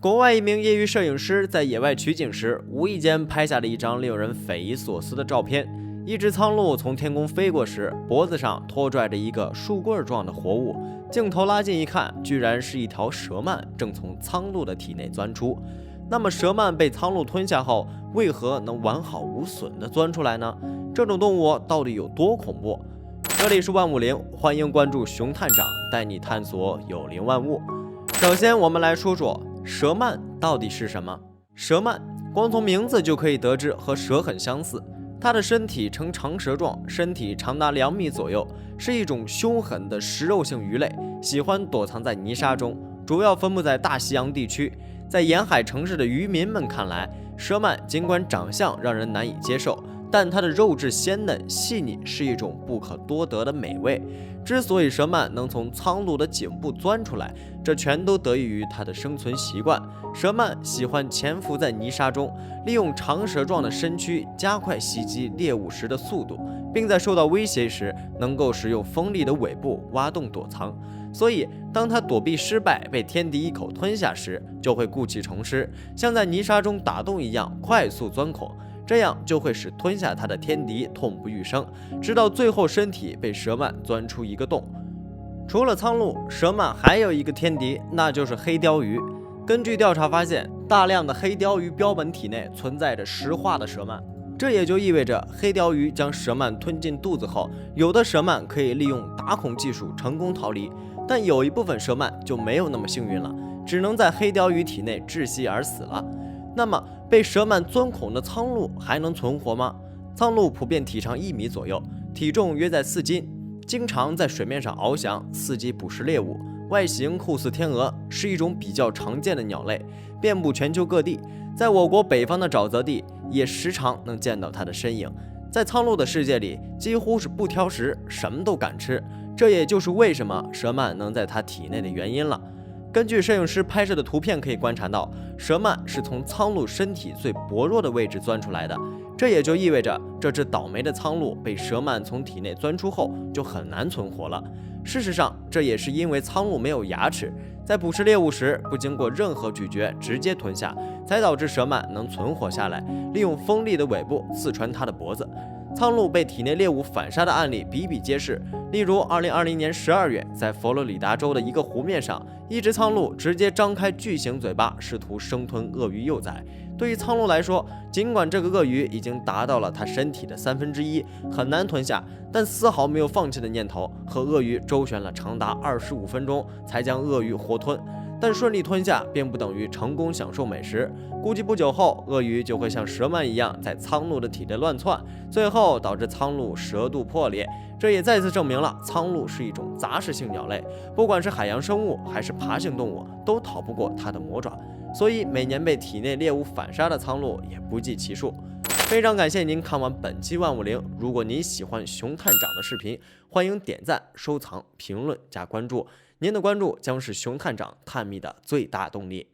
国外一名业余摄影师在野外取景时，无意间拍下了一张令人匪夷所思的照片。一只苍鹭从天空飞过时，脖子上拖拽着一个树棍状的活物。镜头拉近一看，居然是一条蛇鳗正从苍鹭的体内钻出。那么，蛇鳗被苍鹭吞下后，为何能完好无损地钻出来呢？这种动物到底有多恐怖？这里是万物灵，欢迎关注熊探长，带你探索有灵万物。首先，我们来说说蛇鳗到底是什么。蛇鳗光从名字就可以得知和蛇很相似，它的身体呈长蛇状，身体长达2米左右，是一种凶狠的食肉性鱼类，喜欢躲藏在泥沙中，主要分布在大西洋地区。在沿海城市的渔民们看来，蛇鳗尽管长相让人难以接受，但它的肉质鲜嫩细腻，是一种不可多得的美味。之所以蛇鳗能从苍鹭的颈部钻出来，这全都得益于它的生存习惯。蛇鳗喜欢潜伏在泥沙中，利用长蛇状的身躯加快袭击猎物时的速度，并在受到威胁时能够使用锋利的尾部挖洞躲藏。所以，当它躲避失败被天敌一口吞下时，就会故技重施，像在泥沙中打洞一样快速钻孔。这样就会使吞下它的天敌痛不欲生，直到最后身体被蛇鳗钻出一个洞。除了苍鹭，蛇鳗还有一个天敌，那就是黑鲷鱼。根据调查发现，大量的黑鲷鱼标本体内存在着石化的蛇鳗，这也就意味着黑鲷鱼将蛇鳗吞进肚子后，有的蛇鳗可以利用打孔技术成功逃离，但有一部分蛇鳗就没有那么幸运了，只能在黑鲷鱼体内窒息而死了。那么，被蛇鳗钻孔的苍鹭还能存活吗？苍鹭普遍体长1米左右，体重约在4斤，经常在水面上翱翔，伺机捕食猎物。外形酷似天鹅，是一种比较常见的鸟类，遍布全球各地。在我国北方的沼泽地，也时常能见到它的身影。在苍鹭的世界里，几乎是不挑食，什么都敢吃。这也就是为什么蛇鳗能在它体内的原因了。根据摄影师拍摄的图片可以观察到，蛇鳗是从苍鹭身体最薄弱的位置钻出来的，这也就意味着这只倒霉的苍鹭被蛇鳗从体内钻出后就很难存活了。事实上，这也是因为苍鹭没有牙齿，在捕食猎物时不经过任何咀嚼直接吞下，才导致蛇鳗能存活下来，利用锋利的尾部刺穿它的脖子。苍鹭被体内猎物反杀的案例比比皆是，例如2020年12月，在佛罗里达州的一个湖面上，一只苍鹭直接张开巨型嘴巴，试图生吞鳄鱼幼崽。对于苍鹭来说，尽管这个鳄鱼已经达到了它身体的1/3，很难吞下，但丝毫没有放弃的念头，和鳄鱼周旋了长达25分钟，才将鳄鱼活吞。但顺利吞下并不等于成功享受美食，估计不久后，鳄鱼就会像蛇鳗一样在苍鹭的体内乱窜，最后导致苍鹭蛇肚破裂。这也再次证明了苍鹭是一种杂食性鸟类，不管是海洋生物还是爬行动物，都逃不过它的魔爪。所以每年被体内猎物反杀的苍鹭也不计其数。非常感谢您看完本期万物灵，如果您喜欢熊探长的视频，欢迎点赞、收藏、评论加关注。您的关注将是熊探长探秘的最大动力。